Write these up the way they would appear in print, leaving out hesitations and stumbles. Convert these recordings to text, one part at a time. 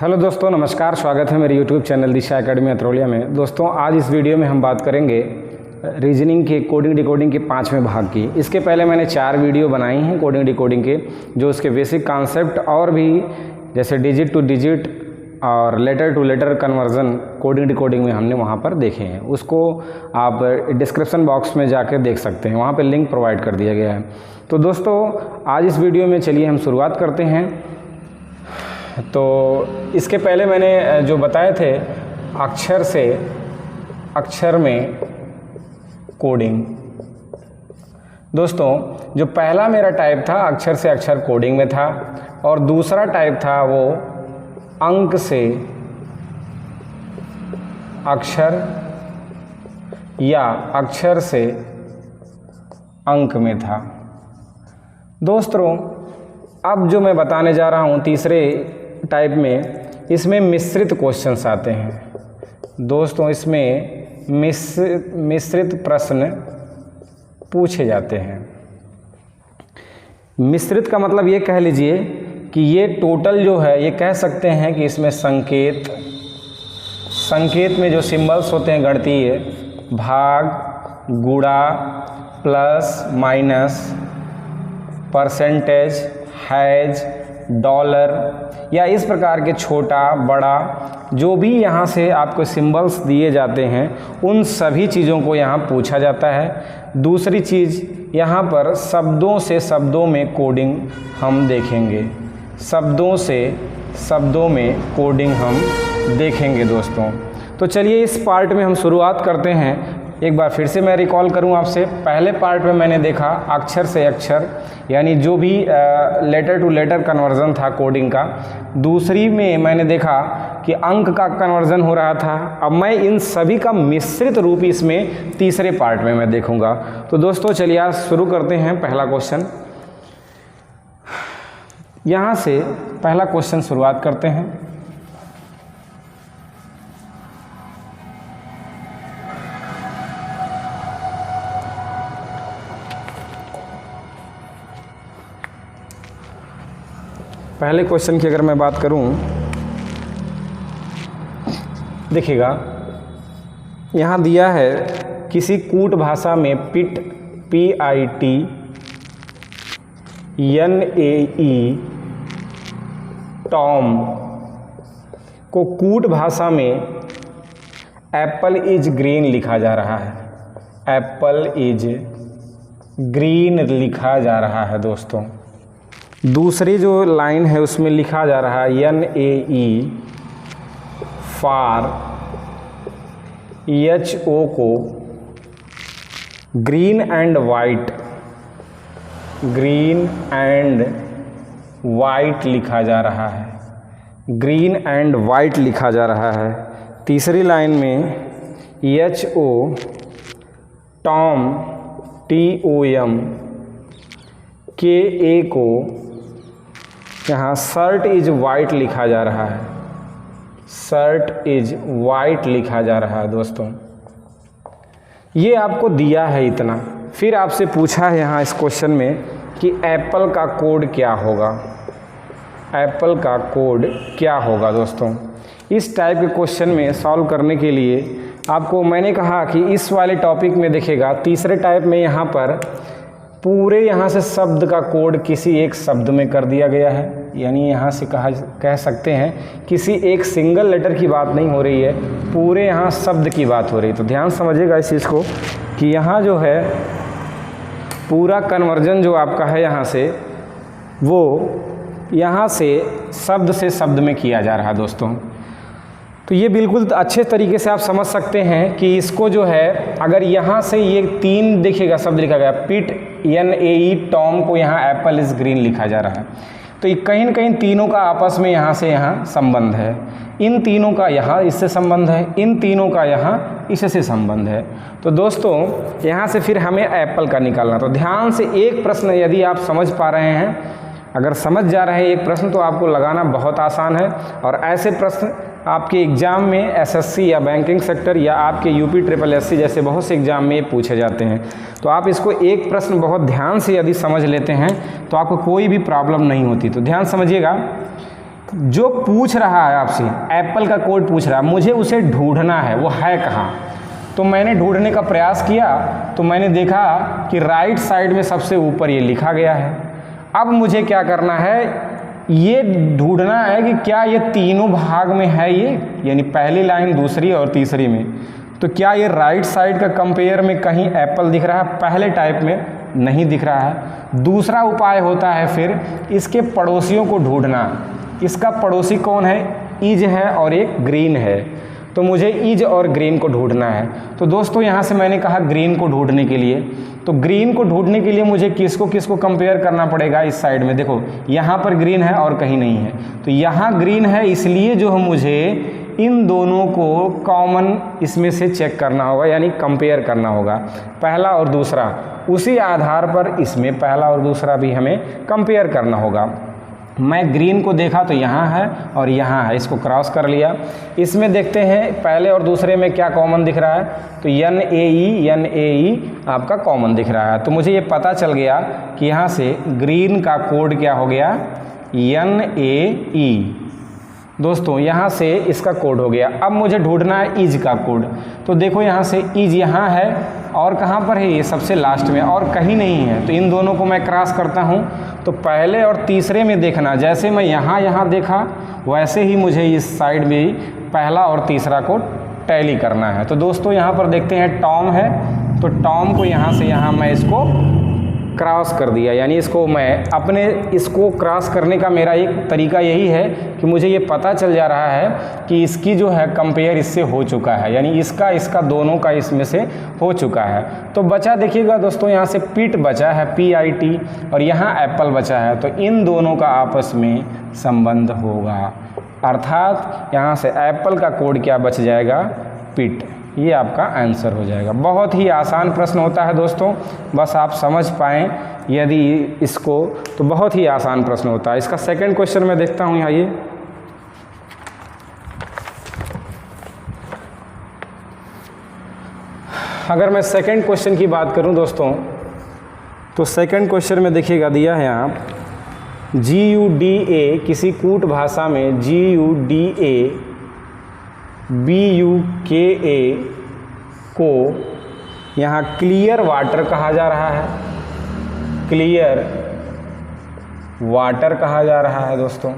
Hello दोस्तों, नमस्कार। स्वागत है मेरे यूट्यूब चैनल दिशा एकेडमी अतरौलिया में। दोस्तों, आज इस वीडियो में हम बात करेंगे रीजनिंग के कोडिंग डिकोडिंग के 5वें भाग की। इसके पहले मैंने 4 वीडियो बनाई हैं कोडिंग डिकोडिंग के, जो उसके बेसिक कॉन्सेप्ट और भी जैसे डिजिट टू डिजिट और letter to letter conversion coding decoding में हमने वहाँ पर देखे हैं। उसको आप डिस्क्रिप्शन बॉक्स में जाकर देख सकते हैं, वहाँ पर लिंक प्रोवाइड कर दिया गया है। तो दोस्तों, आज इस वीडियो में चलिए हम शुरुआत करते हैं। तो इसके पहले मैंने जो बताए थे अक्षर से अक्षर में कोडिंग। दोस्तों, जो पहला मेरा टाइप था अक्षर से अक्षर कोडिंग में था, और दूसरा टाइप था वो अंक से अक्षर या अक्षर से अंक में था। दोस्तों, अब जो मैं बताने जा रहा हूँ तीसरे टाइप में, इसमें मिश्रित क्वेश्चंस आते हैं। दोस्तों, इसमें मिश्रित प्रश्न पूछे जाते हैं। मिश्रित का मतलब ये कह लीजिए कि ये टोटल जो है, ये कह सकते हैं कि इसमें संकेत में जो सिंबल्स होते हैं गणितीय, भाग, गुणा, plus, minus, percentage, has, dollar या इस प्रकार के छोटा बड़ा जो भी यहाँ से आपको सिंबल्स दिए जाते हैं, उन सभी चीज़ों को यहाँ पूछा जाता है। दूसरी चीज़, यहाँ पर शब्दों से शब्दों में कोडिंग हम देखेंगे। शब्दों से शब्दों में कोडिंग हम देखेंगे दोस्तों। तो चलिए इस पार्ट में हम शुरुआत करते हैं। एक बार फिर से मैं रिकॉल करूं आपसे, पहले पार्ट में मैंने देखा अक्षर से अक्षर, यानी जो भी लेटर टू लेटर कन्वर्जन था कोडिंग का। दूसरी में मैंने देखा कि अंक का कन्वर्जन हो रहा था। अब मैं इन सभी का मिश्रित रूप इसमें तीसरे पार्ट में मैं देखूंगा। तो दोस्तों, चलिए आज शुरू करते हैं। पहला क्वेश्चन, यहाँ से पहला क्वेश्चन शुरुआत करते हैं। पहले क्वेश्चन की अगर मैं बात करूं, देखिएगा यहाँ दिया है किसी कूट भाषा में पिट PITNAE टॉम को कूट भाषा में एप्पल इज ग्रीन लिखा जा रहा है। एप्पल इज ग्रीन लिखा जा रहा है दोस्तों। दूसरी जो लाइन है उसमें लिखा जा रहा है NAE फॉर HO को ग्रीन एंड वाइट लिखा जा रहा है। ग्रीन एंड वाइट लिखा जा रहा है। तीसरी लाइन में HO टॉम TOM KA को यहाँ शर्ट इज वाइट लिखा जा रहा है। शर्ट इज वाइट लिखा जा रहा है दोस्तों। ये आपको दिया है इतना। फिर आपसे पूछा है यहाँ इस क्वेश्चन में कि एप्पल का कोड क्या होगा। एप्पल का कोड क्या होगा दोस्तों। इस टाइप के क्वेश्चन में सॉल्व करने के लिए आपको मैंने कहा कि इस वाले टॉपिक में देखेगा तीसरे टाइप में यहाँ पर पूरे यहाँ से शब्द का कोड किसी एक शब्द में कर दिया गया है। यानी यहाँ से कह सकते हैं किसी एक सिंगल लेटर की बात नहीं हो रही है, पूरे यहाँ शब्द की बात हो रही है। तो ध्यान समझिएगा इस चीज़ को कि यहाँ जो है पूरा कन्वर्जन जो आपका है यहाँ से, वो यहाँ से शब्द में किया जा रहा है दोस्तों। तो ये बिल्कुल अच्छे तरीके से आप समझ सकते हैं कि इसको जो है, अगर यहाँ से ये 3 देखिएगा शब्द लिखा गया, पिट NAE टॉम को यहाँ एप्पल इज ग्रीन लिखा जा रहा है। तो ये कहीं न कहीं तीनों का आपस में यहाँ से यहाँ संबंध है। इन तीनों का यहाँ इससे संबंध है, इन तीनों का यहाँ इससे संबंध है। तो दोस्तों, यहाँ से फिर हमें एप्पल का निकालना। तो ध्यान से एक प्रश्न यदि आप समझ पा रहे हैं, अगर समझ जा रहे हैं एक प्रश्न, तो आपको लगाना बहुत आसान है। और ऐसे प्रश्न आपके एग्ज़ाम में SSC या बैंकिंग सेक्टर या आपके UP SSC जैसे बहुत से एग्ज़ाम में पूछे जाते हैं। तो आप इसको एक प्रश्न बहुत ध्यान से यदि समझ लेते हैं तो आपको कोई भी प्रॉब्लम नहीं होती। तो ध्यान समझिएगा, जो पूछ रहा है आपसे, एप्पल का कोड पूछ रहा है, मुझे उसे ढूंढना है, वो है कहाँ। तो मैंने ढूंढने का प्रयास किया तो मैंने देखा कि राइट साइड में सबसे ऊपर ये लिखा गया है। अब मुझे क्या करना है, ये ढूंढना है कि क्या ये तीनों भाग में है ये, यानी पहली लाइन, दूसरी और तीसरी में। तो क्या ये राइट साइड का कंपेयर में कहीं एप्पल दिख रहा है? पहले टाइप में नहीं दिख रहा है। दूसरा उपाय होता है फिर इसके पड़ोसियों को ढूंढना। इसका पड़ोसी कौन है? इज है और एक ग्रीन है। तो मुझे इज और ग्रीन को ढूंढना है। तो दोस्तों यहाँ से मैंने कहा ग्रीन को ढूंढने के लिए, तो ग्रीन को ढूंढने के लिए मुझे किसको कंपेयर करना पड़ेगा? इस साइड में देखो, यहाँ पर ग्रीन है और कहीं नहीं है। तो यहाँ ग्रीन है, इसलिए जो मुझे इन दोनों को कॉमन इसमें से चेक करना होगा, यानी कंपेयर करना होगा, पहला और दूसरा। उसी आधार पर इसमें पहला और दूसरा भी हमें कंपेयर करना होगा। मैं ग्रीन को देखा तो यहाँ है और यहाँ है, इसको क्रॉस कर लिया। इसमें देखते हैं पहले और दूसरे में क्या कॉमन दिख रहा है। तो NAE आपका कॉमन दिख रहा है। तो मुझे ये पता चल गया कि यहाँ से ग्रीन का कोड क्या हो गया? NAE। दोस्तों यहाँ से इसका कोड हो गया। अब मुझे ढूंढना है इज का कोड। तो देखो यहाँ से इज यहाँ है और कहाँ पर है? ये सबसे लास्ट में और कहीं नहीं है। तो इन दोनों को मैं क्रॉस करता हूँ। तो पहले और तीसरे में देखना, जैसे मैं यहाँ देखा वैसे ही मुझे इस साइड में पहला और तीसरा को टैली करना है। तो दोस्तों यहाँ पर देखते हैं टॉम है, तो टॉम को यहाँ से यहाँ मैं इसको क्रॉस कर दिया, यानी इसको मैं इसको क्रॉस करने का मेरा एक तरीका यही है कि मुझे ये पता चल जा रहा है कि इसकी जो है कंपेयर इससे हो चुका है, यानी इसका दोनों का इसमें से हो चुका है। तो बचा देखिएगा दोस्तों, यहाँ से पिट बचा है PIT और यहाँ एप्पल बचा है। तो इन दोनों का आपस में संबंध होगा, अर्थात यहाँ से एप्पल का कोड क्या बच जाएगा? पिट। ये आपका आंसर हो जाएगा। बहुत ही आसान प्रश्न होता है दोस्तों, बस आप समझ पाएँ यदि इसको, तो बहुत ही आसान प्रश्न होता है। इसका सेकंड क्वेश्चन मैं देखता हूँ यहाँ। ये अगर मैं सेकंड क्वेश्चन की बात करूँ दोस्तों, तो सेकंड क्वेश्चन में देखिएगा दिया है यहाँ GUDA, किसी कूट भाषा में GUDA BUKA को यहाँ क्लियर वाटर कहा जा रहा है। क्लियर वाटर कहा जा रहा है दोस्तों।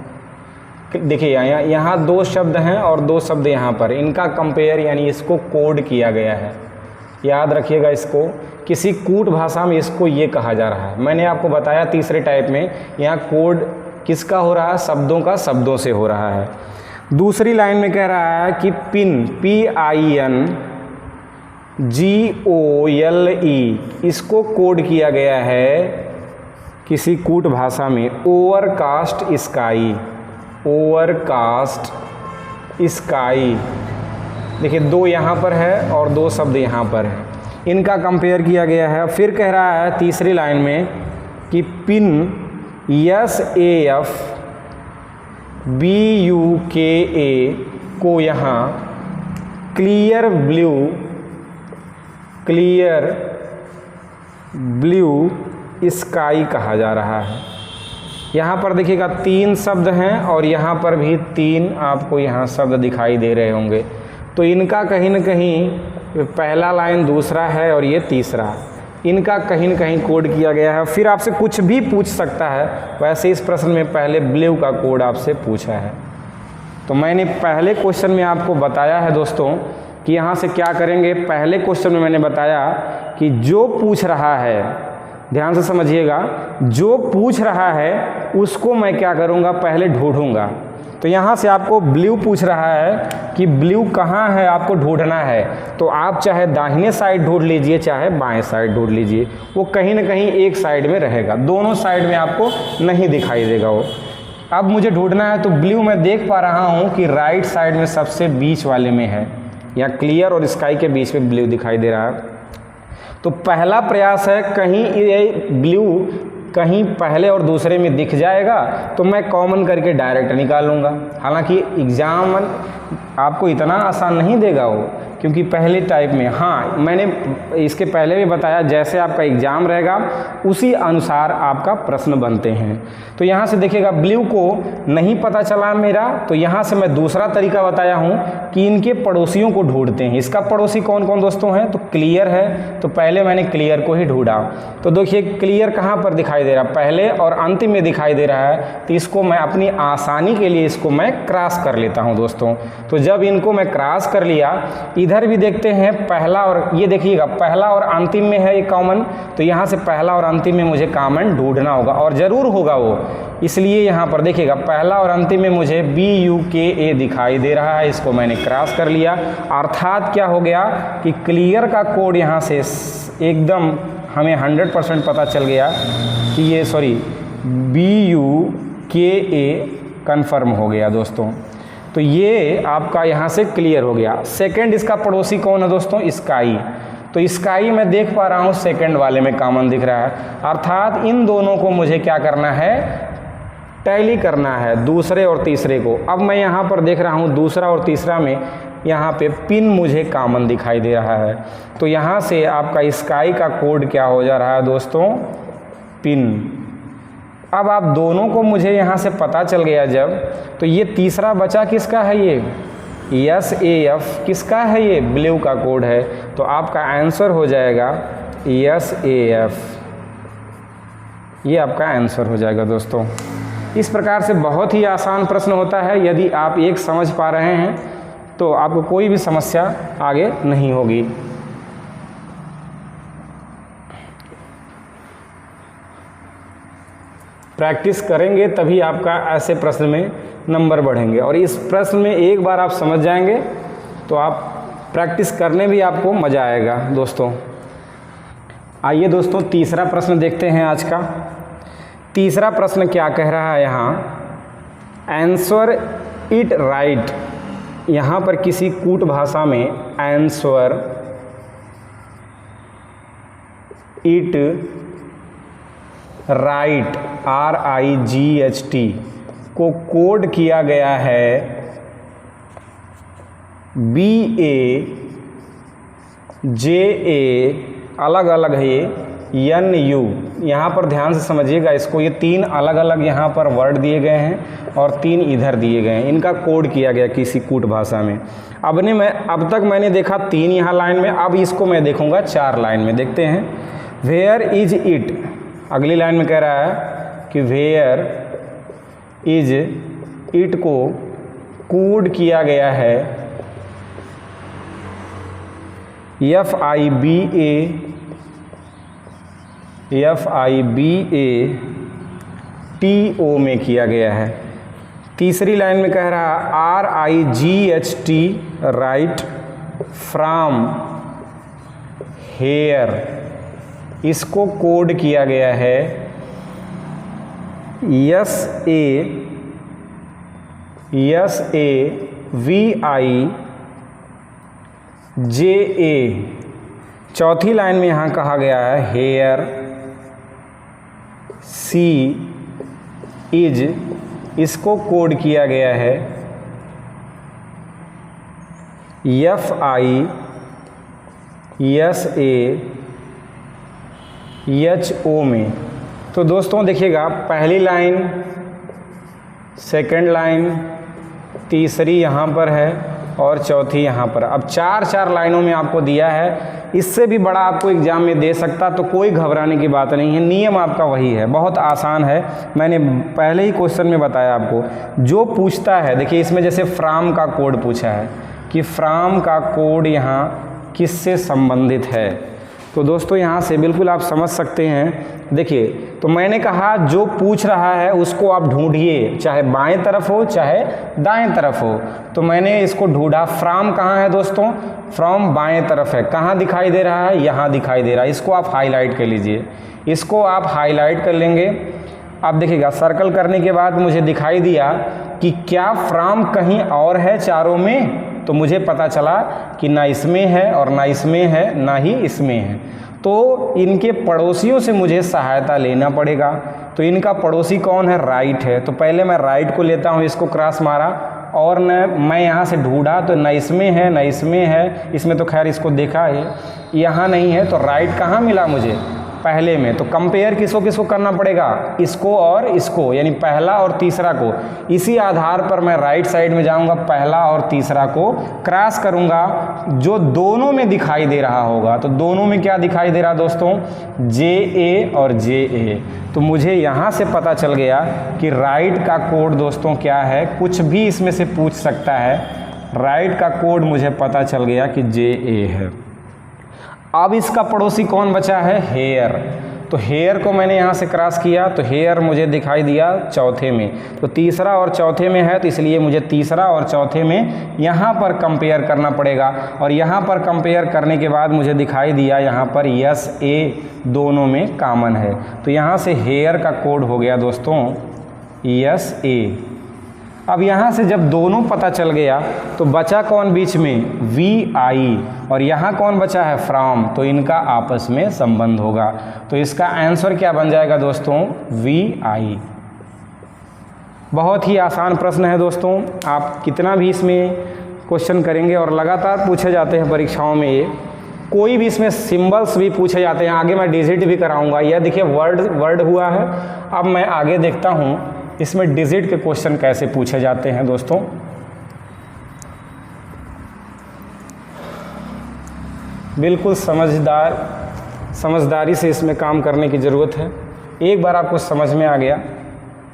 देखिए यहाँ दो शब्द हैं और दो शब्द यहाँ पर, इनका कंपेयर यानी इसको कोड किया गया है। याद रखिएगा इसको, किसी कूट भाषा में इसको ये कहा जा रहा है। मैंने आपको बताया तीसरे टाइप में यहाँ कोड किसका हो रहा है? शब्दों का, शब्दों से हो रहा है। दूसरी लाइन में कह रहा है कि पिन PIN GOLE, इसको कोड किया गया है किसी कूट भाषा में ओवरकास्ट स्काई। ओवरकास्ट स्काई, देखिए दो यहाँ पर है और दो शब्द यहाँ पर है, इनका कंपेयर किया गया है। फिर कह रहा है तीसरी लाइन में कि पिन SAF BUKA को यहाँ क्लियर ब्लू स्काई कहा जा रहा है। यहाँ पर देखिएगा तीन शब्द हैं और यहाँ पर भी तीन आपको यहाँ शब्द दिखाई दे रहे होंगे। तो इनका कहीं न कहीं पहला लाइन दूसरा है और ये तीसरा, इनका कहीं न कहीं कोड किया गया है। फिर आपसे कुछ भी पूछ सकता है, वैसे इस प्रश्न में पहले ब्लू का कोड आपसे पूछा है। तो मैंने पहले क्वेश्चन में आपको बताया है दोस्तों कि यहाँ से क्या करेंगे। पहले क्वेश्चन में मैंने बताया कि जो पूछ रहा है, ध्यान से समझिएगा, जो पूछ रहा है उसको मैं क्या करूँगा? पहले ढूंढूंगा। तो यहाँ से आपको ब्लू पूछ रहा है कि ब्लू कहाँ है, आपको ढूंढना है। तो आप चाहे दाहिने साइड ढूंढ लीजिए चाहे बाएं साइड ढूंढ लीजिए, वो कहीं ना कहीं एक साइड में रहेगा, दोनों साइड में आपको नहीं दिखाई देगा वो। अब मुझे ढूंढना है तो ब्लू मैं देख पा रहा हूँ कि राइट साइड में सबसे बीच वाले में है, या क्लियर और स्काई के बीच में ब्लू दिखाई दे रहा है। तो पहला प्रयास है कहीं ये ब्लू कहीं पहले और दूसरे में दिख जाएगा तो मैं कॉमन करके डायरेक्ट निकालूंगा। हालांकि एग्ज़ाम आपको इतना आसान नहीं देगा वो, क्योंकि पहले टाइप में, हाँ मैंने इसके पहले भी बताया, जैसे आपका एग्ज़ाम रहेगा उसी अनुसार आपका प्रश्न बनते हैं। तो यहाँ से देखिएगा, ब्लू को नहीं पता चला मेरा, तो यहाँ से मैं दूसरा तरीका बताया हूँ कि इनके पड़ोसियों को ढूंढते हैं। इसका पड़ोसी कौन कौन दोस्तों हैं, तो क्लियर है, तो पहले मैंने क्लियर को ही ढूंढा। तो देखिए क्लियर कहाँ पर दिखाई दे रहा है, पहले और अंतिम में दिखाई दे रहा है, तो इसको मैं अपनी आसानी के लिए इसको मैं क्रॉस कर लेता हूँ दोस्तों। तो जब इनको मैं क्रॉस कर लिया, इधर भी देखते हैं पहला, और ये देखिएगा पहला और अंतिम में है ये कॉमन, तो यहाँ से पहला और अंतिम में मुझे कॉमन ढूंढना होगा, और ज़रूर होगा वो, इसलिए यहाँ पर देखिएगा पहला और अंतिम में मुझे BUKA दिखाई दे रहा है, इसको मैंने क्रॉस कर लिया। अर्थात क्या हो गया कि क्लियर का कोड यहाँ से एकदम हमें 100% पता चल गया कि ये BUKA कन्फर्म हो गया दोस्तों। तो ये आपका यहाँ से क्लियर हो गया। सेकंड इसका पड़ोसी कौन है दोस्तों, स्काई। तो स्काई मैं देख पा रहा हूँ सेकंड वाले में कॉमन दिख रहा है, अर्थात इन दोनों को मुझे क्या करना है, टैली करना है, दूसरे और तीसरे को। अब मैं यहाँ पर देख रहा हूँ दूसरा और तीसरा में यहाँ पे पिन मुझे कॉमन दिखाई दे रहा है, तो यहाँ से आपका स्काई का कोड क्या हो जा रहा है दोस्तों, पिन। अब आप दोनों को मुझे यहाँ से पता चल गया जब, तो ये तीसरा बचा किसका है, ये SAF किसका है, ये ब्लू का कोड है, तो आपका आंसर हो जाएगा SAF, ये आपका आंसर हो जाएगा दोस्तों। इस प्रकार से बहुत ही आसान प्रश्न होता है, यदि आप एक समझ पा रहे हैं तो आपको कोई भी समस्या आगे नहीं होगी। प्रैक्टिस करेंगे तभी आपका ऐसे प्रश्न में नंबर बढ़ेंगे, और इस प्रश्न में एक बार आप समझ जाएंगे तो आप प्रैक्टिस करने भी आपको मज़ा आएगा दोस्तों। आइए दोस्तों तीसरा प्रश्न देखते हैं आज का। तीसरा प्रश्न क्या कह रहा है यहाँ, आंसर इट राइट। यहाँ पर किसी कूट भाषा में आंसर इट राइट RIGHT को कोड किया गया है BAJA, अलग अलग है ये NU। यहाँ पर ध्यान से समझिएगा इसको, ये 3 अलग अलग यहाँ पर वर्ड दिए गए हैं और 3 इधर दिए गए हैं, इनका कोड किया गया किसी कूट भाषा में। अब तक मैंने देखा 3 यहाँ लाइन में, अब इसको मैं देखूँगा 4 लाइन में। देखते हैं, वेयर इज इट, अगली लाइन में कह रहा है कि वेयर इज इट को कोड किया गया है FIBATO में किया गया है। तीसरी लाइन में कह रहा है RIGHT राइट फ्रॉम हेयर, इसको कोड किया गया है SAVIJA। चौथी लाइन में यहाँ कहा गया है हेयर सी इज, इसको कोड किया गया है FISAHO में। तो दोस्तों देखिएगा, पहली लाइन, सेकंड लाइन, तीसरी यहाँ पर है और चौथी यहाँ पर। अब 4 लाइनों में आपको दिया है, इससे भी बड़ा आपको एग्जाम में दे सकता, तो कोई घबराने की बात नहीं है। नियम आपका वही है, बहुत आसान है, मैंने पहले ही क्वेश्चन में बताया आपको। जो पूछता है, देखिए इसमें जैसे फ्रॉम का कोड पूछा है कि फ्रॉम का कोड यहाँ किससे संबंधित है, तो दोस्तों यहाँ से बिल्कुल आप समझ सकते हैं। देखिए, तो मैंने कहा जो पूछ रहा है उसको आप ढूंढिए, चाहे बाएं तरफ हो चाहे दाएं तरफ हो। तो मैंने इसको ढूंढा, फ्रॉम कहाँ है दोस्तों, फ्रॉम बाएं तरफ है। कहाँ दिखाई दे रहा है, यहाँ दिखाई दे रहा है। इसको आप हाईलाइट कर लीजिए, इसको आप हाईलाइट कर लेंगे। अब देखिएगा, सर्कल करने के बाद मुझे दिखाई दिया कि क्या फ्रॉम कहीं और है चारों में, तो मुझे पता चला कि ना इसमें है और ना इसमें है ना ही इसमें है। तो इनके पड़ोसियों से मुझे सहायता लेना पड़ेगा। तो इनका पड़ोसी कौन है? राइट है। तो पहले मैं राइट को लेता हूँ, इसको क्रॉस मारा और न मैं यहाँ से ढूंढा तो न इसमें है न इसमें है, इसमें तो खैर इसको देखा है, यहाँ नहीं है। तो राइट कहाँ मिला मुझे? पहले में। तो कंपेयर किसको किसको करना पड़ेगा? इसको और इसको, यानी पहला और तीसरा को। इसी आधार पर मैं राइट साइड में जाऊंगा, पहला और तीसरा को क्रॉस करूंगा, जो दोनों में दिखाई दे रहा होगा। तो दोनों में क्या दिखाई दे रहा दोस्तों? JA और JA। तो मुझे यहाँ से पता चल गया कि राइट का कोड दोस्तों क्या है, कुछ भी इसमें से पूछ सकता है। राइट का कोड मुझे पता चल गया कि JA है। अब इसका पड़ोसी कौन बचा है? हेयर। तो हेयर को मैंने यहाँ से क्रॉस किया तो हेयर मुझे दिखाई दिया चौथे में। तो तीसरा और चौथे में है, तो इसलिए मुझे तीसरा और चौथे में यहाँ पर कंपेयर करना पड़ेगा। और यहाँ पर कंपेयर करने के बाद मुझे दिखाई दिया यहाँ पर SA दोनों में कॉमन है। तो यहाँ से हेयर का कोड हो गया दोस्तों SA। अब यहाँ से जब दोनों पता चल गया तो बचा कौन बीच में? VI। और यहाँ कौन बचा है? फ्रॉम। तो इनका आपस में संबंध होगा। तो इसका आंसर क्या बन जाएगा दोस्तों? VI। बहुत ही आसान प्रश्न है दोस्तों, आप कितना भी इसमें क्वेश्चन करेंगे और लगातार पूछे जाते हैं परीक्षाओं में ये। कोई भी इसमें सिंबल्स भी पूछे जाते हैं, आगे मैं डिजिट भी कराऊंगा। यह देखिए वर्ड हुआ है। अब मैं आगे देखता हूँ इसमें डिजिट के क्वेश्चन कैसे पूछे जाते हैं दोस्तों। बिल्कुल समझदारी से इसमें काम करने की ज़रूरत है। एक बार आपको समझ में आ गया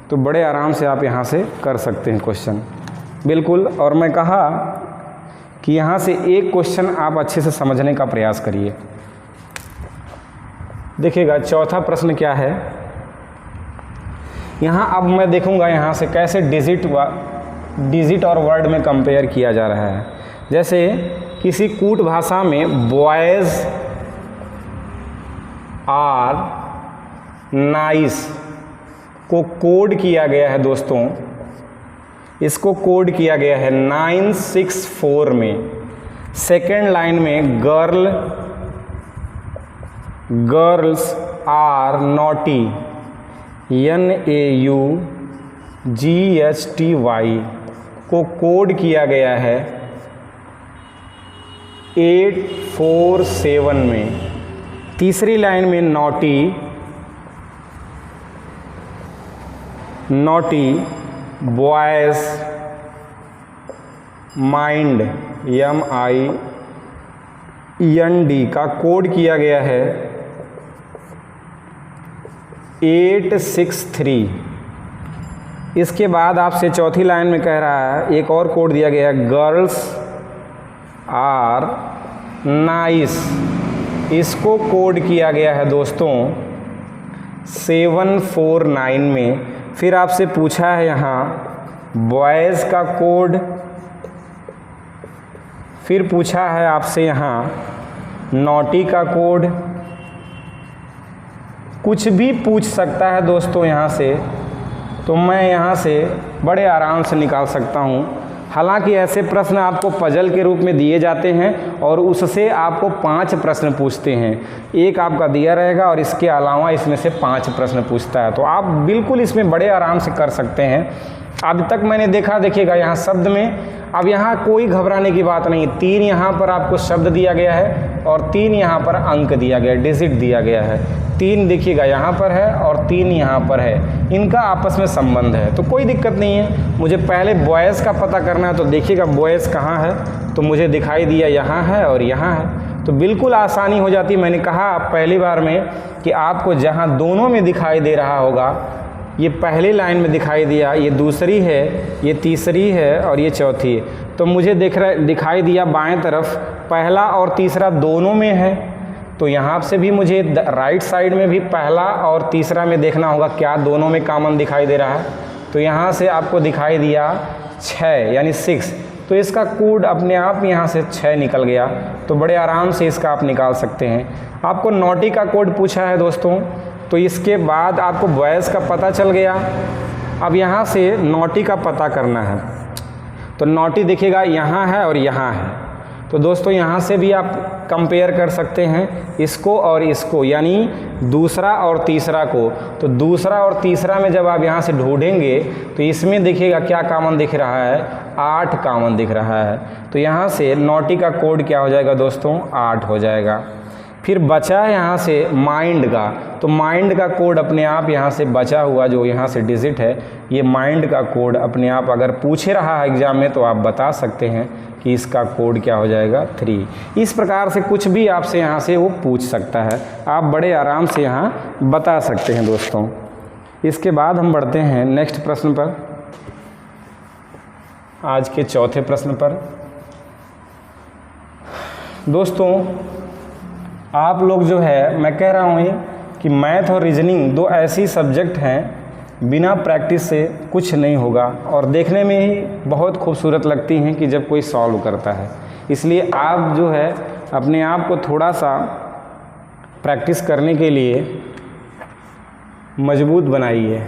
तो बड़े आराम से आप यहाँ से कर सकते हैं क्वेश्चन बिल्कुल। और मैं कहा कि यहाँ से एक क्वेश्चन आप अच्छे से समझने का प्रयास करिए। देखिएगा चौथा प्रश्न क्या है। यहाँ अब मैं देखूँगा यहाँ से कैसे डिजिट और वर्ड में कंपेयर किया जा रहा है। जैसे किसी कूट भाषा में बॉयज़ आर नाइस को कोड किया गया है दोस्तों। इसको कोड किया गया है 964 में। सेकेंड लाइन में गर्ल्स आर नॉटी NAUGHTY को कोड किया गया है 847 में। तीसरी लाइन में नॉटी बॉयज़ माइंड MIND का कोड किया गया है 863। इसके बाद आपसे चौथी लाइन में कह रहा है, एक और कोड दिया गया है गर्ल्स आर नाइस। इसको कोड किया गया है दोस्तों 749 में। फिर आपसे पूछा है यहाँ बॉयज़ का कोड, फिर पूछा है आपसे यहाँ नॉटी का कोड। कुछ भी पूछ सकता है दोस्तों यहाँ से, तो मैं यहाँ से बड़े आराम से निकाल सकता हूँ। हालांकि ऐसे प्रश्न आपको पजल के रूप में दिए जाते हैं और उससे आपको 5 प्रश्न पूछते हैं। एक आपका दिया रहेगा और इसके अलावा इसमें से 5 प्रश्न पूछता है। तो आप बिल्कुल इसमें बड़े आराम से कर सकते हैं। अब तक मैंने देखा, देखिएगा यहाँ शब्द में, अब यहाँ कोई घबराने की बात नहीं। 3 यहाँ पर आपको शब्द दिया गया है और 3 यहाँ पर अंक दिया गया है, डिजिट दिया गया है। 3 देखिएगा यहाँ पर है और 3 यहाँ पर है, इनका आपस में संबंध है, तो कोई दिक्कत नहीं है। मुझे पहले बॉयज़ का पता करना है, तो देखिएगा बॉयज़ कहाँ है, तो मुझे दिखाई दिया यहाँ है और यहाँ है, तो बिल्कुल आसानी हो जाती। मैंने कहा पहली बार में कि आपको जहाँ दोनों में दिखाई दे रहा होगा, ये पहली लाइन में दिखाई दिया, ये दूसरी है, ये तीसरी है और ये चौथी है, तो मुझे दिखाई दिया बाएं तरफ पहला और तीसरा दोनों में है। तो यहाँ से भी मुझे राइट साइड में भी पहला और तीसरा में देखना होगा क्या दोनों में कॉमन दिखाई दे रहा है। तो यहाँ से आपको दिखाई दिया 6 यानी 6, तो इसका कोड अपने आप यहाँ से 6 निकल गया। तो बड़े आराम से इसका आप निकाल सकते हैं। आपको नॉटी का कोड पूछा है दोस्तों, तो इसके बाद आपको बॉयज़ का पता चल गया। अब यहाँ से नॉटी का पता करना है, तो नॉटी देखिएगा यहाँ है और यहाँ है, तो दोस्तों यहाँ से भी आप कंपेयर कर सकते हैं इसको और इसको, यानी दूसरा और तीसरा को। तो दूसरा और तीसरा में जब आप यहाँ से ढूंढेंगे तो इसमें देखिएगा क्या कॉमन दिख रहा है, 8 कॉमन दिख रहा है। तो यहाँ से नॉटी का कोड क्या हो जाएगा दोस्तों, 8 हो जाएगा। फिर बचा है यहाँ से माइंड का, तो माइंड का कोड अपने आप यहाँ से बचा हुआ जो यहाँ से डिजिट है, ये माइंड का कोड अपने आप अगर पूछे रहा है एग्ज़ाम में तो आप बता सकते हैं कि इसका कोड क्या हो जाएगा, 3। इस प्रकार से कुछ भी आपसे यहाँ से वो पूछ सकता है, आप बड़े आराम से यहाँ बता सकते हैं दोस्तों। इसके बाद हम बढ़ते हैं नेक्स्ट प्रश्न पर, आज के चौथे प्रश्न पर। दोस्तों आप लोग जो है, मैं कह रहा हूँ कि मैथ और रीजनिंग 2 ऐसी सब्जेक्ट हैं बिना प्रैक्टिस से कुछ नहीं होगा, और देखने में ही बहुत खूबसूरत लगती हैं कि जब कोई सॉल्व करता है। इसलिए आप जो है अपने आप को थोड़ा सा प्रैक्टिस करने के लिए मजबूत बनाइए।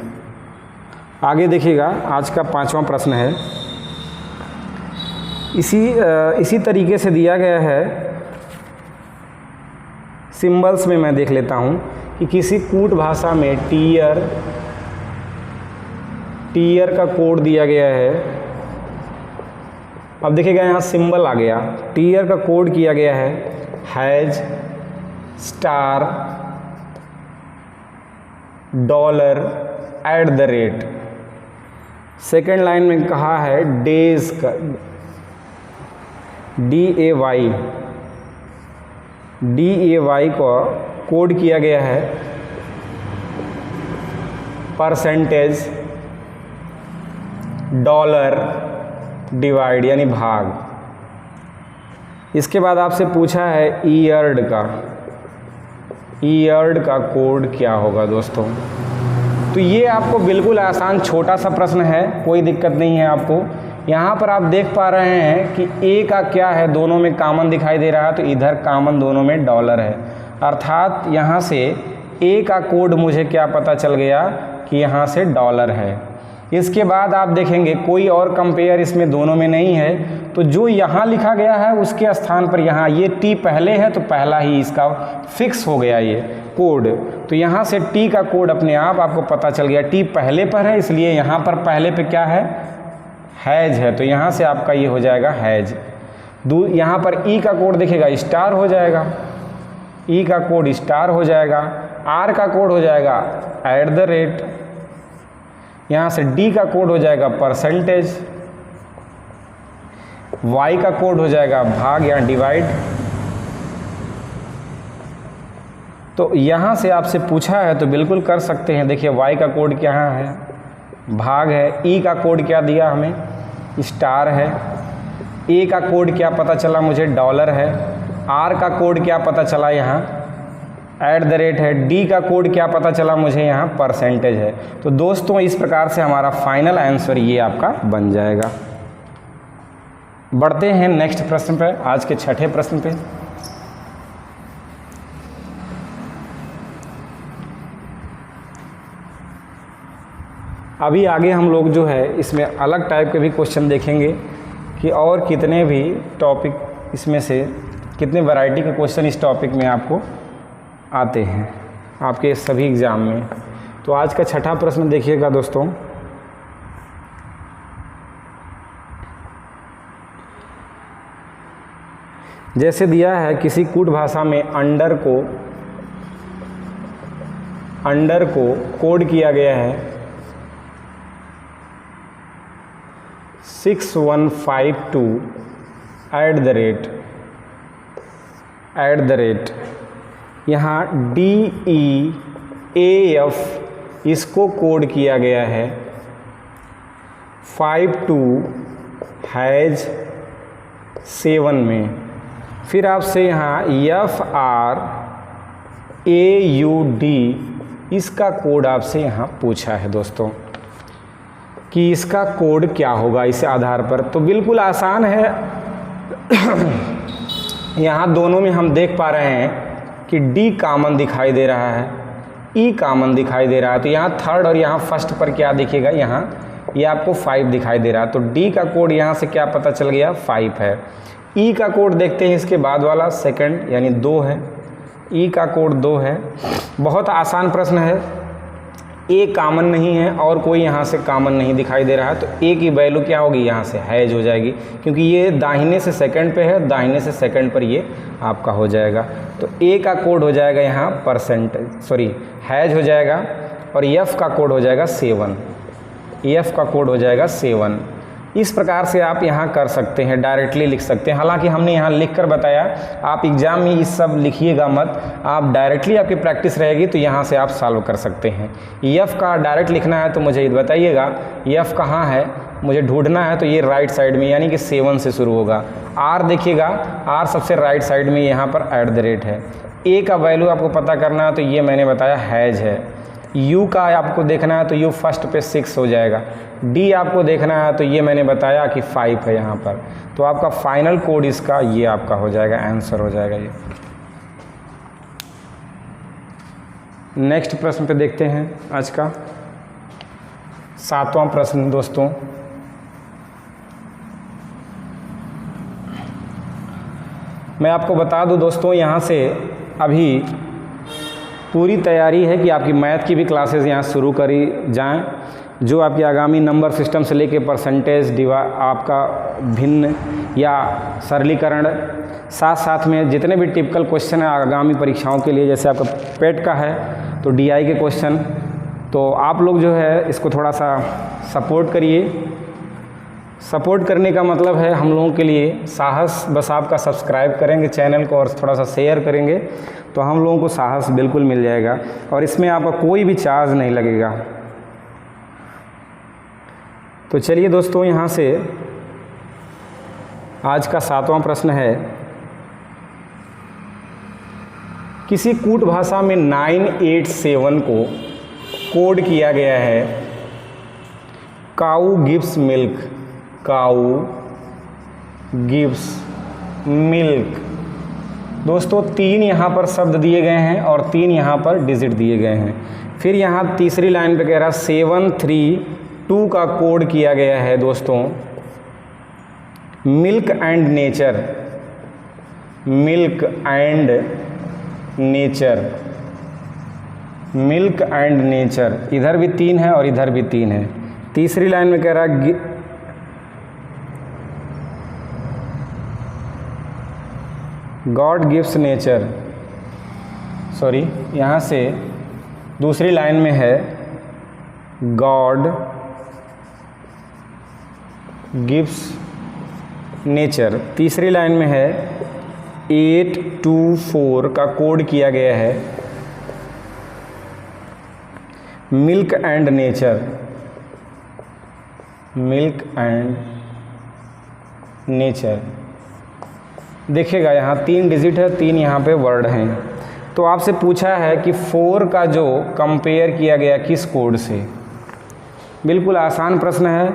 आगे देखिएगा, आज का 5वां प्रश्न है, इसी तरीके से दिया गया है। सिंबल्स में मैं देख लेता हूँ कि किसी कूट भाषा में टीयर का कोड दिया गया है। अब देखिएगा यहाँ सिंबल आ गया, टीयर का कोड किया गया है has, star, dollar, @। Second line में कहा है डेज का, DAY को कोड किया गया है परसेंटेज, डॉलर, डिवाइड यानी भाग। इसके बाद आपसे पूछा है ईयर्ड का कोड क्या होगा दोस्तों। तो ये आपको बिल्कुल आसान छोटा सा प्रश्न है, कोई दिक्कत नहीं है आपको। यहाँ पर आप देख पा रहे हैं कि ए का क्या है, दोनों में कॉमन दिखाई दे रहा है, तो इधर कॉमन दोनों में डॉलर है, अर्थात यहाँ से ए का कोड मुझे क्या पता चल गया कि यहाँ से डॉलर है। इसके बाद आप देखेंगे कोई और कंपेयर इसमें दोनों में नहीं है, तो जो यहाँ लिखा गया है उसके स्थान पर यहाँ ये टी पहले है तो पहला ही इसका फिक्स हो गया ये कोड। तो यहाँ से टी का कोड अपने आप आपको पता चल गया, टी पहले पर है इसलिए यहाँ पर पहले पे क्या है, हैज है, तो यहाँ से आपका ये हो जाएगा हैज। यहाँ पर ई का कोड दिखेगा स्टार हो जाएगा, ई का कोड स्टार हो जाएगा, आर का कोड हो जाएगा @। यहाँ से डी का कोड हो जाएगा परसेंटेज, वाई का कोड हो जाएगा भाग या डिवाइड। तो यहाँ से आपसे पूछा है तो बिल्कुल कर सकते हैं। देखिए वाई का कोड क्या है, भाग है, ई का कोड क्या दिया हमें, स्टार है, ए का कोड क्या पता चला मुझे, डॉलर है, आर का कोड क्या पता चला यहाँ @ है, डी का कोड क्या पता चला मुझे यहाँ परसेंटेज है। तो दोस्तों इस प्रकार से हमारा फाइनल आंसर ये आपका बन जाएगा। बढ़ते हैं नेक्स्ट प्रश्न पे, आज के 6ठे प्रश्न पे। अभी आगे हम लोग जो है इसमें अलग टाइप के भी क्वेश्चन देखेंगे कि और कितने भी टॉपिक इसमें से, कितने वैरायटी के क्वेश्चन इस टॉपिक में आपको आते हैं आपके सभी एग्ज़ाम में। तो आज का 6ठा प्रश्न देखिएगा दोस्तों, जैसे दिया है किसी कूट भाषा में अंडर को कोड किया गया है 6152 @। यहाँ DEAF इसको कोड किया गया है 52 हैज 7 में। फिर आपसे यहाँ FRAUD इसका कोड आपसे यहाँ पूछा है दोस्तों कि इसका कोड क्या होगा इस आधार पर। तो बिल्कुल आसान है यहाँ दोनों में हम देख पा रहे हैं कि डी कॉमन दिखाई दे रहा है, ई कॉमन दिखाई दे रहा है, तो यहाँ थर्ड और यहाँ फर्स्ट पर क्या दिखेगा, यहाँ ये आपको 5 दिखाई दे रहा है। तो डी का कोड यहाँ से क्या पता चल गया, 5 है। ई का कोड देखते हैं, इसके बाद वाला सेकंड यानी 2 है, ई का कोड 2 है। बहुत आसान प्रश्न है, ए कॉमन नहीं है और कोई यहाँ से कॉमन नहीं दिखाई दे रहा है, तो ए की वैल्यू क्या होगी, यहाँ से हैज हो जाएगी, क्योंकि ये दाहिने से सेकंड पे है, दाहिने से सेकंड पर ये आपका हो जाएगा। तो ए का कोड हो जाएगा यहाँ हैज हो जाएगा, और एफ का कोड हो जाएगा 7, एफ का कोड हो जाएगा 7। इस प्रकार से आप यहाँ कर सकते हैं, डायरेक्टली लिख सकते हैं। हालांकि हमने यहाँ लिख कर बताया, आप एग्ज़ाम में इस सब लिखिएगा मत, आप डायरेक्टली आपकी प्रैक्टिस रहेगी तो यहाँ से आप सॉल्व कर सकते हैं। एफ का डायरेक्ट लिखना है तो मुझे बताइएगा एफ कहाँ है, मुझे ढूंढना है, तो ये राइट साइड में यानी कि 7 से शुरू होगा। आर देखिएगा, आर सबसे राइट साइड में यहाँ पर @ है। ए का वैल्यू आपको पता करना है तो ये मैंने बताया हैज है। यू का आपको देखना है तो यू फर्स्ट पे 6 हो जाएगा। डी आपको देखना है तो ये मैंने बताया कि 5 है यहाँ पर। तो आपका फाइनल कोड इसका ये आपका हो जाएगा, आंसर हो जाएगा ये। नेक्स्ट प्रश्न पे देखते हैं आज का 7वां प्रश्न दोस्तों। मैं आपको बता दूं दोस्तों, यहाँ से अभी पूरी तैयारी है कि आपकी मैथ की भी क्लासेस यहाँ शुरू करी जाएं, जो आपकी आगामी नंबर सिस्टम से लेके परसेंटेज आपका भिन्न या सरलीकरण, साथ साथ में जितने भी टिपिकल क्वेश्चन हैं आगामी परीक्षाओं के लिए, जैसे आपका पेट का है तो डीआई के क्वेश्चन, तो आप लोग जो है इसको थोड़ा सा सपोर्ट करिए। सपोर्ट करने का मतलब है हम लोगों के लिए साहस, बस आपका सब्सक्राइब करेंगे चैनल को और थोड़ा सा शेयर करेंगे तो हम लोगों को साहस बिल्कुल मिल जाएगा, और इसमें आपका कोई भी चार्ज नहीं लगेगा। तो चलिए दोस्तों, यहाँ से आज का 7वां प्रश्न है, किसी कूट भाषा में 987 को कोड किया गया है काऊ गिव्स मिल्क, काऊ गिव्स मिल्क। दोस्तों 3 यहाँ पर शब्द दिए गए हैं और 3 यहाँ पर डिजिट दिए गए हैं। फिर यहाँ तीसरी लाइन पे कह रहा 732 का कोड किया गया है दोस्तों milk and nature, milk and nature, milk and nature. इधर भी 3 है और इधर भी 3 है। तीसरी लाइन में कह रहा गॉड गिव्स नेचर, यहाँ से दूसरी लाइन में है गॉड गिव्स नेचर। तीसरी लाइन में है 824 का कोड किया गया है milk and nature, milk and nature. देखिएगा यहाँ 3 डिजिट है, 3 यहाँ पे वर्ड हैं। तो आपसे पूछा है कि 4 का जो कंपेयर किया गया किस कोड से। बिल्कुल आसान प्रश्न है,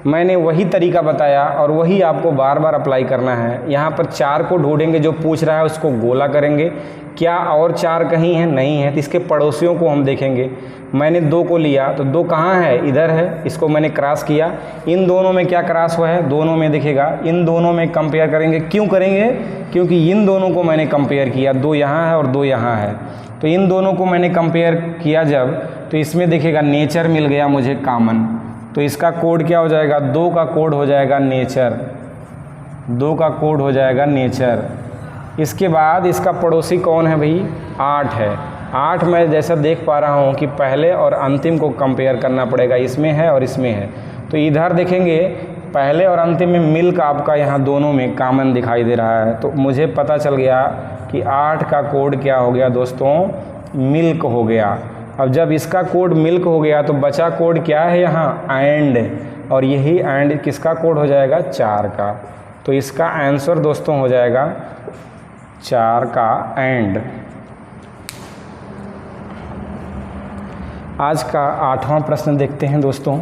मैंने वही तरीका बताया और वही आपको बार बार अप्लाई करना है। यहाँ पर 4 को ढूंढेंगे, जो पूछ रहा है उसको गोला करेंगे, क्या और 4 कहीं हैं, नहीं है तो इसके पड़ोसियों को हम देखेंगे। मैंने 2 को लिया तो 2 कहाँ है, इधर है, इसको मैंने क्रॉस किया। इन दोनों में क्या क्रॉस हुआ है, दोनों में देखिएगा, इन दोनों में कंपेयर करेंगे। क्यों करेंगे, क्योंकि इन दोनों को मैंने कंपेयर किया, 2 यहाँ है और 2 यहाँ है, तो इन दोनों को मैंने कंपेयर किया जब, तो इसमें देखिएगा नेचर मिल गया मुझे कॉमन, तो इसका कोड क्या हो जाएगा, 2 का कोड हो जाएगा नेचर, 2 का कोड हो जाएगा नेचर। इसके बाद इसका पड़ोसी कौन है भाई, 8 है। 8 मैं जैसा देख पा रहा हूँ कि पहले और अंतिम को कंपेयर करना पड़ेगा, इसमें है और इसमें है। तो इधर देखेंगे पहले और अंतिम में मिल्क आपका यहाँ दोनों में कॉमन दिखाई दे रहा है, तो मुझे पता चल गया कि 8 का कोड क्या हो गया दोस्तों, मिल्क हो गया। अब जब इसका कोड मिल्क हो गया तो बचा कोड क्या है यहाँ, एंड, और यही एंड किसका कोड हो जाएगा, 4 का। तो इसका आंसर दोस्तों हो जाएगा 4 का एंड। आज का 8वां प्रश्न देखते हैं दोस्तों।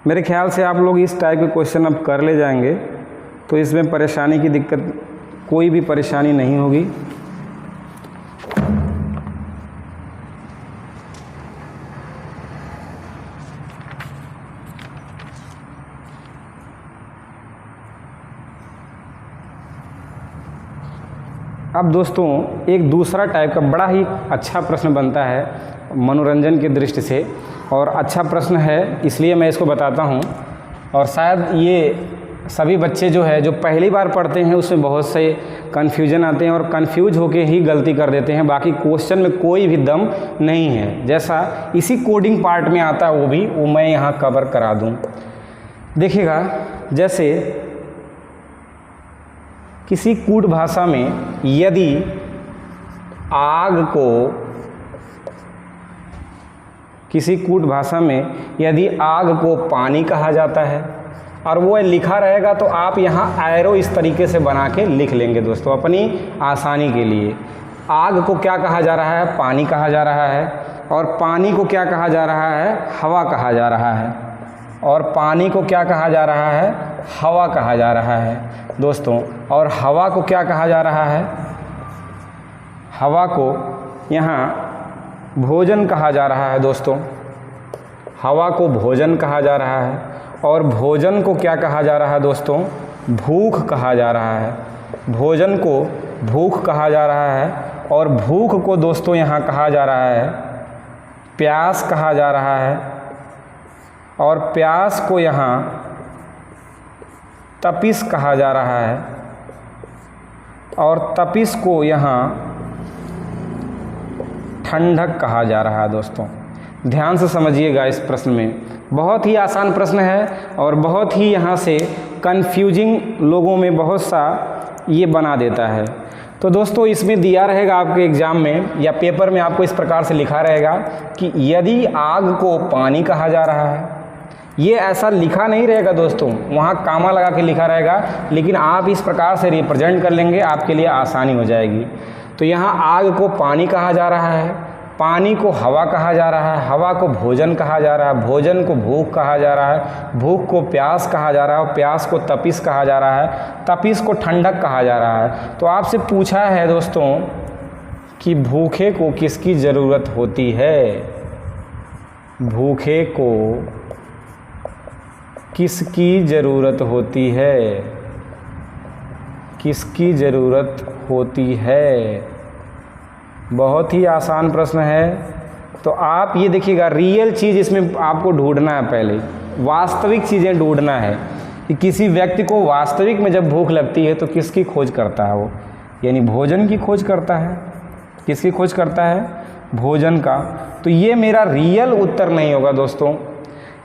मेरे ख्याल से आप लोग इस टाइप के क्वेश्चन अब कर ले जाएंगे तो इसमें परेशानी की दिक्कत कोई भी परेशानी नहीं होगी। अब दोस्तों एक दूसरा टाइप का बड़ा ही अच्छा प्रश्न बनता है मनोरंजन की दृष्टि से, और अच्छा प्रश्न है इसलिए मैं इसको बताता हूँ। और शायद ये सभी बच्चे जो है जो पहली बार पढ़ते हैं उसमें बहुत से कन्फ्यूजन आते हैं और कन्फ्यूज होके ही गलती कर देते हैं, बाकी क्वेश्चन में कोई भी दम नहीं है। जैसा इसी कोडिंग पार्ट में आता है वो मैं यहाँ कवर करा दूँ। देखिएगा, जैसे किसी कूट भाषा में यदि आग को पानी कहा जाता है और वो लिखा रहेगा तो आप यहाँ एरो इस तरीके से बना के लिख लेंगे दोस्तों अपनी आसानी के लिए। आग को क्या कहा जा रहा है? पानी कहा जा रहा है। और पानी को क्या कहा जा रहा है? हवा कहा जा रहा है। और पानी को क्या कहा जा रहा है? हवा कहा जा रहा है दोस्तों। और हवा को क्या कहा जा रहा है? हवा को यहाँ भोजन कहा जा रहा है दोस्तों। हवा को भोजन कहा जा रहा है। और भोजन को क्या कहा जा रहा है दोस्तों? भूख कहा जा रहा है। भोजन को भूख कहा जा रहा है। और भूख को दोस्तों यहाँ कहा जा रहा है प्यास कहा जा रहा है। और प्यास को यहाँ तपिश कहा जा रहा है। और तपिश को यहाँ ठंडक कहा जा रहा है दोस्तों। ध्यान से समझिएगा, इस प्रश्न में बहुत ही आसान प्रश्न है और बहुत ही यहाँ से कन्फ्यूजिंग लोगों में बहुत सा ये बना देता है। तो दोस्तों इसमें दिया रहेगा आपके एग्ज़ाम में या पेपर में आपको इस प्रकार से लिखा रहेगा कि यदि आग को पानी कहा जा रहा है। ये ऐसा लिखा नहीं रहेगा दोस्तों, वहाँ कामा लगा के लिखा रहेगा, लेकिन आप इस प्रकार से रिप्रेजेंट कर लेंगे, आपके लिए आसानी हो जाएगी। तो यहाँ आग को पानी कहा जा रहा है, पानी को हवा कहा जा रहा है, हवा को भोजन कहा जा रहा है, भोजन को भूख कहा जा रहा है, भूख को प्यास कहा जा रहा है, और प्यास को तपिश कहा जा रहा है, तपिश को ठंडक कहा जा रहा है। तो आपसे पूछा है दोस्तों कि भूखे को किसकी ज़रूरत होती है? भूखे को किसकी ज़रूरत होती है? किसकी ज़रूरत होती है? बहुत ही आसान प्रश्न है। तो आप ये देखिएगा, रियल चीज़ इसमें आपको ढूंढना है, पहले वास्तविक चीज़ें ढूंढना है कि किसी व्यक्ति को वास्तविक में जब भूख लगती है तो किसकी खोज करता है वो, यानी भोजन की खोज करता है। किसकी खोज करता है? भोजन का। तो ये मेरा रियल उत्तर नहीं होगा दोस्तों,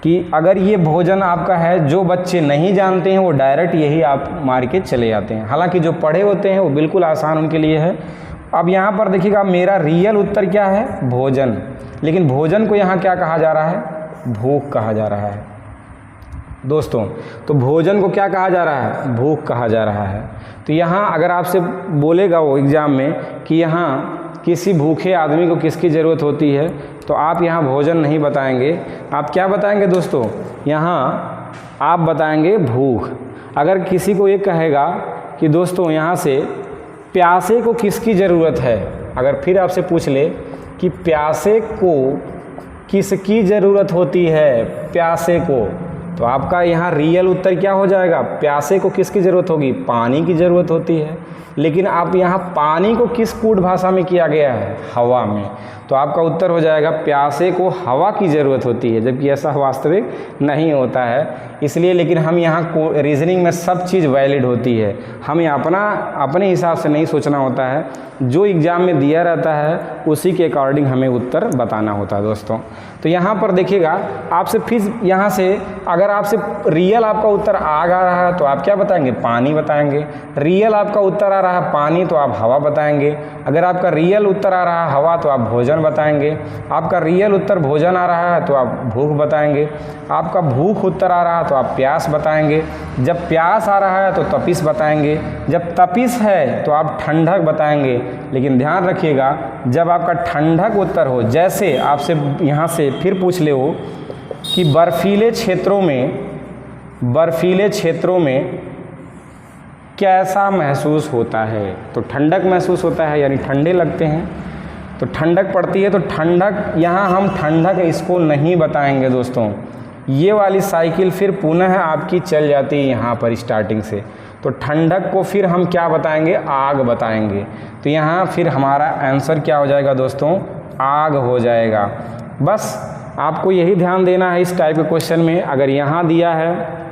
कि अगर ये भोजन आपका है, जो बच्चे नहीं जानते हैं वो डायरेक्ट यही आप मार के चले जाते हैं, हालांकि जो पढ़े होते हैं वो बिल्कुल आसान उनके लिए है। अब यहाँ पर देखिएगा मेरा रियल उत्तर क्या है? भोजन। लेकिन भोजन को यहाँ क्या कहा जा रहा है? भूख कहा जा रहा है दोस्तों। तो भोजन को क्या कहा जा रहा है? भूख कहा जा रहा है। तो यहाँ अगर आपसे बोलेगा वो एग्ज़ाम में कि यहाँ किसी भूखे आदमी को किसकी ज़रूरत होती है, तो आप यहाँ भोजन नहीं बताएंगे, आप क्या बताएंगे दोस्तों? यहाँ आप बताएंगे भूख। अगर किसी को ये कहेगा कि दोस्तों यहाँ से प्यासे को किसकी ज़रूरत है, अगर फिर आपसे पूछ ले कि प्यासे को किसकी ज़रूरत होती है, प्यासे को, तो आपका यहाँ रियल उत्तर क्या हो जाएगा? प्यासे को किसकी ज़रूरत होगी? पानी की ज़रूरत होती है। लेकिन आप यहाँ पानी को किस कूट भाषा में किया गया है? हवा में। तो आपका उत्तर हो जाएगा प्यासे को हवा की ज़रूरत होती है, जबकि ऐसा वास्तविक नहीं होता है। इसलिए लेकिन हम यहाँ रीजनिंग में सब चीज़ वैलिड होती है, हमें अपने हिसाब से नहीं सोचना होता है, जो एग्ज़ाम में दिया रहता है उसी के अकॉर्डिंग हमें उत्तर बताना होता है दोस्तों। तो यहाँ पर देखिएगा, आपसे फिर यहाँ से अगर आपसे रियल आपका उत्तर आ रहा है तो आप क्या बताएंगे? पानी बताएंगे। रियल आपका उत्तर आ रहा है पानी तो आप हवा बताएंगे। अगर आपका रियल उत्तर आ रहा है हवा तो आप भोजन बताएंगे। आपका रियल उत्तर भोजन आ रहा है तो आप भूख बताएंगे। आपका भूख उत्तर आ रहा है तो आप प्यास बताएंगे। जब प्यास आ रहा है तो तपिश बताएंगे। जब तपिश है तो आप ठंडक बताएंगे। लेकिन ध्यान रखिएगा, जब आपका ठंडक उत्तर हो, जैसे आपसे यहाँ से फिर पूछ ले हो कि बर्फीले क्षेत्रों में कैसा महसूस होता है? तो ठंडक महसूस होता है, यानी ठंडे लगते हैं। तो ठंडक पड़ती है, तो ठंडक, यहाँ हम ठंडक इसको नहीं बताएंगे दोस्तों। ये वाली साइकिल फिर पुनः आपकी चल जाती है यहाँ पर स्टार्टिंग से। तो ठंडक को फिर हम क्या बताएंगे? आग बताएंगे। तो यहाँ फिर हमारा आंसर क्या हो जाएगा दोस्तों? आग हो जाएगा। बस आपको यही ध्यान देना है इस टाइप के क्वेश्चन में। अगर यहाँ दिया है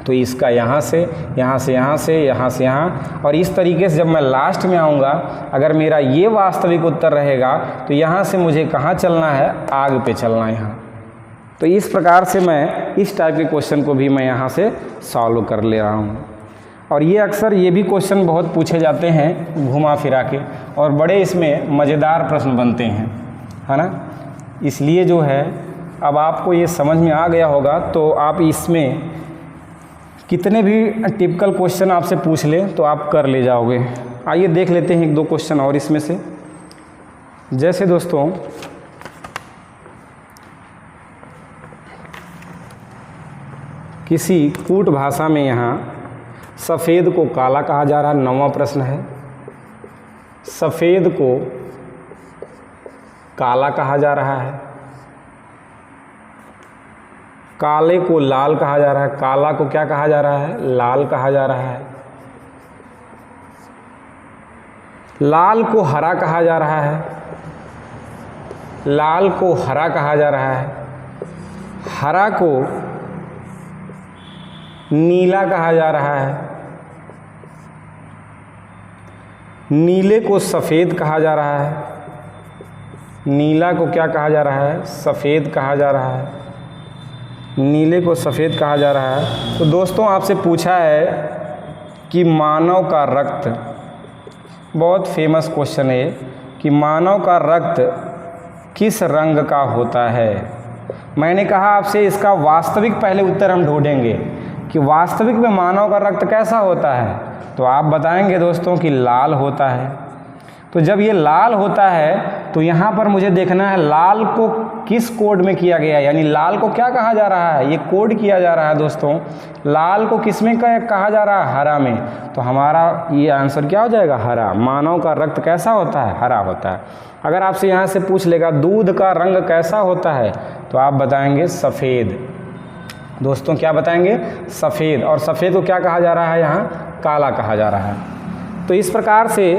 तो इसका यहाँ से, यहाँ से यहाँ से, यहाँ से यहाँ, और इस तरीके से जब मैं लास्ट में आऊँगा, अगर मेरा ये वास्तविक उत्तर रहेगा तो यहाँ से मुझे कहाँ चलना है? आग पे चलना है यहाँ। तो इस प्रकार से मैं इस टाइप के क्वेश्चन को भी मैं यहाँ से सॉल्व कर ले रहा हूँ। और ये अक्सर ये भी क्वेश्चन बहुत पूछे जाते हैं घुमा फिरा के, और बड़े इसमें मज़ेदार प्रश्न बनते हैं, है ना। इसलिए जो है, अब आपको ये समझ में आ गया होगा तो आप इसमें कितने भी टिपिकल क्वेश्चन आपसे पूछ लें तो आप कर ले जाओगे। आइए देख लेते हैं एक दो क्वेश्चन और इसमें से। जैसे दोस्तों, किसी कूट भाषा में यहाँ सफ़ेद को काला कहा जा रहा है। 9वां प्रश्न है, सफ़ेद को काला कहा जा रहा है, काले को लाल कहा जा रहा है। काला को क्या कहा जा रहा है? लाल कहा जा रहा है। लाल को हरा कहा जा रहा है, लाल को हरा कहा जा रहा है। हरा को नीला कहा जा रहा है, नीले को सफ़ेद कहा जा रहा है। नीला को क्या कहा जा रहा है? सफ़ेद कहा जा रहा है। नीले को सफ़ेद कहा जा रहा है। तो दोस्तों, आपसे पूछा है कि मानव का रक्त, बहुत फेमस क्वेश्चन है कि मानव का रक्त किस रंग का होता है। मैंने कहा आपसे इसका वास्तविक पहले उत्तर हम ढूंढेंगे कि वास्तविक में मानव का रक्त कैसा होता है। तो आप बताएंगे दोस्तों कि लाल होता है। तो जब ये लाल होता है तो यहाँ पर मुझे देखना है लाल को किस कोड में किया गया है, यानी लाल को क्या कहा जा रहा है? ये कोड किया जा रहा है दोस्तों। लाल को किस में कहा जा रहा है? हरा में। तो हमारा ये आंसर क्या हो जाएगा? हरा। मानव का रक्त कैसा होता है? हरा होता है। अगर आपसे यहाँ से पूछ लेगा दूध का रंग कैसा होता है, तो आप बताएंगे सफ़ेद। दोस्तों क्या बताएंगे? सफ़ेद। और सफ़ेद को क्या कहा जा रहा है? यहाँ काला कहा जा रहा है। तो इस प्रकार से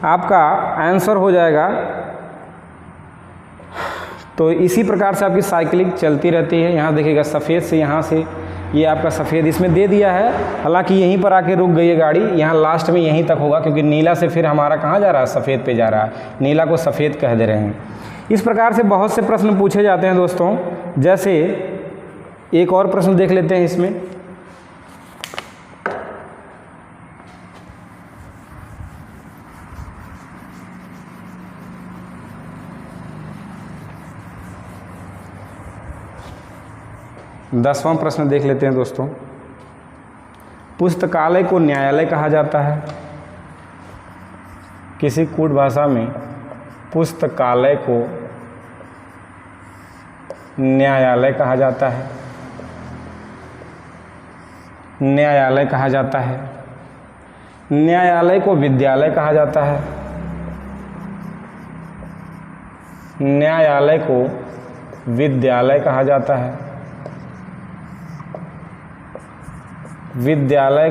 आपका आंसर हो जाएगा। तो इसी प्रकार से आपकी साइकिलिंग चलती रहती है। यहाँ देखिएगा सफ़ेद से, यहाँ से ये आपका सफ़ेद इसमें दे दिया है, हालांकि यहीं पर आके रुक गई है गाड़ी। यहाँ लास्ट में यहीं तक होगा, क्योंकि नीला से फिर हमारा कहाँ जा रहा है? सफ़ेद पे जा रहा है। नीला को सफ़ेद कह दे रहे हैं। इस प्रकार से बहुत से प्रश्न पूछे जाते हैं दोस्तों। जैसे एक और प्रश्न देख लेते हैं इसमें। दसवां प्रश्न देख लेते हैं दोस्तों। पुस्तकालय को न्यायालय कहा जाता है। किसी कूट भाषा में पुस्तकालय को न्यायालय कहा जाता है। न्यायालय कहा जाता है। न्यायालय को विद्यालय कहा जाता है। न्यायालय को विद्यालय कहा जाता है। विद्यालय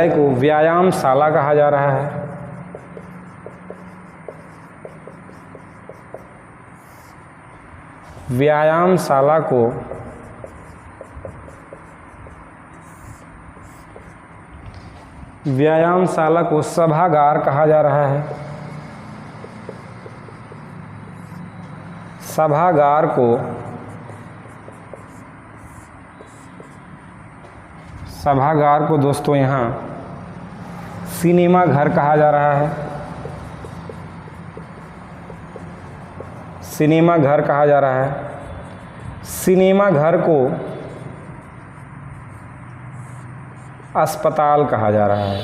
को व्यायामशाला कहा जा रहा है। व्यायामशाला को सभागार कहा जा रहा है। सभागार को दोस्तों यहाँ सिनेमा घर कहा जा रहा है। सिनेमा घर कहा जा रहा है। सिनेमा घर को अस्पताल कहा जा रहा है।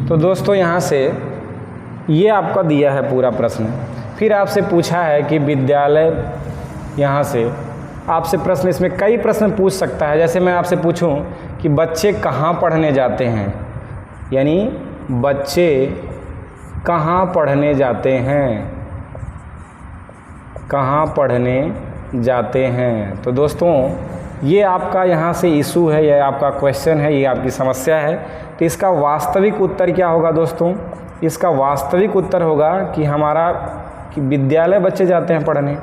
तो दोस्तों यहाँ से ये आपका दिया है पूरा प्रश्न। फिर आपसे पूछा है कि विद्यालय यहाँ से आपसे प्रश्न, इसमें कई प्रश्न पूछ सकता है। जैसे मैं आपसे पूछूं कि बच्चे कहाँ पढ़ने जाते हैं, यानी बच्चे कहाँ पढ़ने जाते हैं, कहाँ पढ़ने जाते हैं। तो दोस्तों ये आपका यहाँ से इशू है, यह आपका क्वेश्चन है, ये आपकी समस्या है। तो इसका वास्तविक उत्तर क्या होगा दोस्तों? इसका वास्तविक उत्तर होगा कि हमारा कि विद्यालय बच्चे जाते हैं पढ़ने,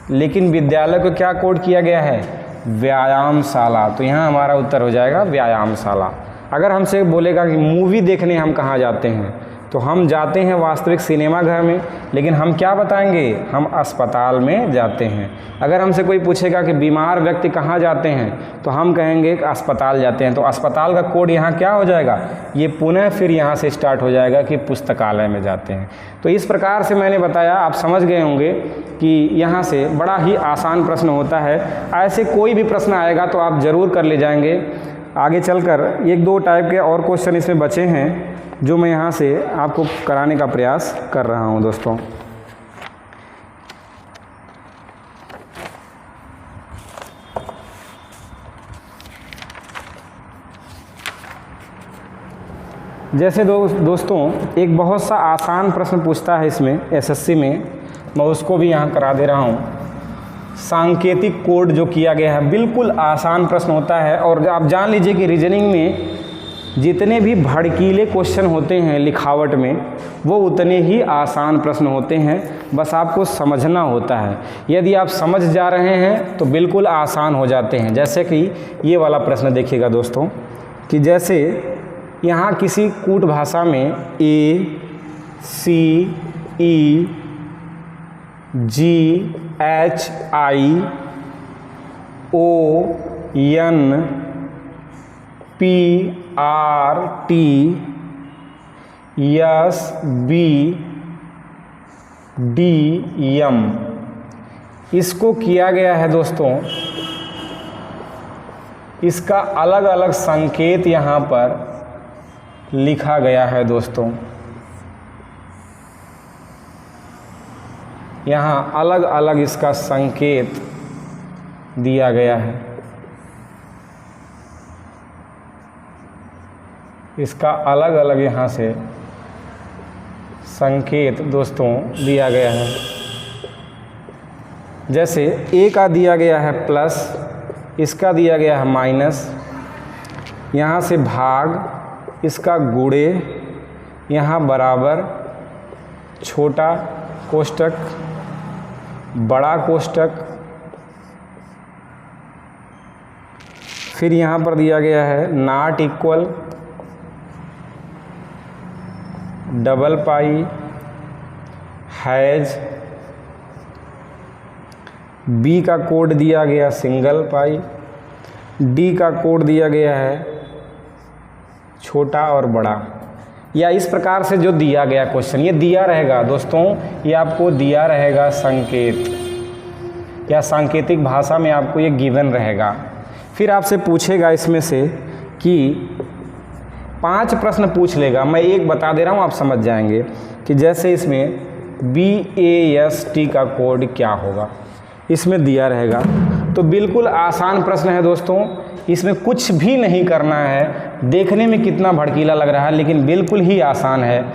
लेकिन विद्यालय को क्या कोड किया गया है? व्यायामशाला। तो यहाँ हमारा उत्तर हो जाएगा व्यायामशाला। अगर हमसे बोलेगा कि मूवी देखने हम कहाँ जाते हैं, तो हम जाते हैं वास्तविक सिनेमा घर में, लेकिन हम क्या बताएंगे? हम अस्पताल में जाते हैं। अगर हमसे कोई पूछेगा कि बीमार व्यक्ति कहाँ जाते हैं, तो हम कहेंगे कि अस्पताल जाते हैं। तो अस्पताल का कोड यहाँ क्या हो जाएगा? ये पुनः फिर यहाँ से स्टार्ट हो जाएगा कि पुस्तकालय में जाते हैं। तो इस प्रकार से मैंने बताया, आप समझ गए होंगे कि यहाँ से बड़ा ही आसान प्रश्न होता है। ऐसे कोई भी प्रश्न आएगा तो आप ज़रूर कर ले जाएंगे। आगे चलकर 1-2 टाइप के और क्वेश्चन इसमें बचे हैं जो मैं यहाँ से आपको कराने का प्रयास कर रहा हूँ दोस्तों। जैसे दोस्तों एक बहुत सा आसान प्रश्न पूछता है इसमें एसएससी में, मैं उसको भी यहाँ करा दे रहा हूँ। सांकेतिक कोड जो किया गया है, बिल्कुल आसान प्रश्न होता है। और आप जान लीजिए कि रीजनिंग में जितने भी भड़कीले क्वेश्चन होते हैं लिखावट में, वो उतने ही आसान प्रश्न होते हैं, बस आपको समझना होता है। यदि आप समझ जा रहे हैं तो बिल्कुल आसान हो जाते हैं। जैसे कि ये वाला प्रश्न देखिएगा दोस्तों, कि जैसे यहाँ किसी कूट भाषा में ACIOONPRTSBDM इसको किया गया है दोस्तों। इसका अलग अलग संकेत यहाँ पर लिखा गया है दोस्तों। यहाँ अलग अलग इसका संकेत दिया गया है। इसका अलग अलग यहाँ से संकेत दोस्तों दिया गया है। जैसे ए का दिया गया है प्लस, इसका दिया गया है माइनस, यहाँ से भाग, इसका गुणे, यहाँ बराबर, छोटा कोष्टक, बड़ा कोष्टक, फिर यहाँ पर दिया गया है not equal, double pi, hash, B का कोड दिया गया सिंगल पाई, डी का कोड दिया गया है छोटा और बड़ा। या इस प्रकार से जो दिया गया क्वेश्चन, ये दिया रहेगा दोस्तों, ये आपको दिया रहेगा संकेत, या सांकेतिक भाषा में आपको ये गिवन रहेगा। फिर आपसे पूछेगा इसमें से कि 5 प्रश्न पूछ लेगा। मैं एक बता दे रहा हूँ, आप समझ जाएंगे कि जैसे इसमें BAST का कोड क्या होगा, इसमें दिया रहेगा। तो बिल्कुल आसान प्रश्न है दोस्तों, इसमें कुछ भी नहीं करना है। देखने में कितना भड़कीला लग रहा है, लेकिन बिल्कुल ही आसान है।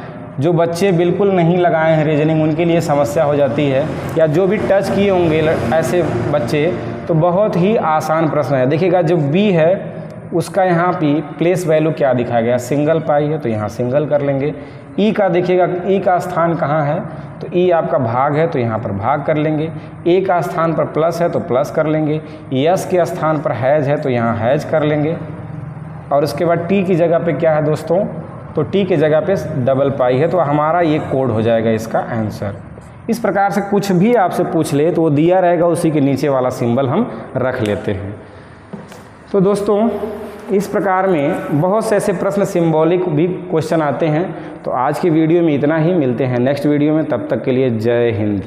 जो बच्चे बिल्कुल नहीं लगाए हैं रीजनिंग, उनके लिए समस्या हो जाती है, या जो भी टच किए होंगे ऐसे बच्चे, तो बहुत ही आसान प्रश्न है। देखिएगा जो बी है उसका यहाँ पे प्लेस वैल्यू क्या दिखाया गया, सिंगल पाई है तो यहाँ सिंगल कर लेंगे। ई का देखिएगा, ई का स्थान कहाँ है, तो ई आपका भाग है तो यहाँ पर भाग कर लेंगे। ए का स्थान पर प्लस है तो प्लस कर लेंगे। यस के स्थान पर हैज है तो यहाँ हैज कर लेंगे। और उसके बाद टी की जगह पे क्या है दोस्तों, तो टी के जगह पे डबल पाई है, तो हमारा ये कोड हो जाएगा इसका आंसर। इस प्रकार से कुछ भी आपसे पूछ ले तो वो दिया रहेगा, उसी के नीचे वाला सिंबल हम रख लेते हैं। तो दोस्तों इस प्रकार में बहुत से ऐसे प्रश्न सिंबॉलिक भी क्वेश्चन आते हैं। तो आज की वीडियो में इतना ही, मिलते हैं नेक्स्ट वीडियो में, तब तक के लिए जय हिंद।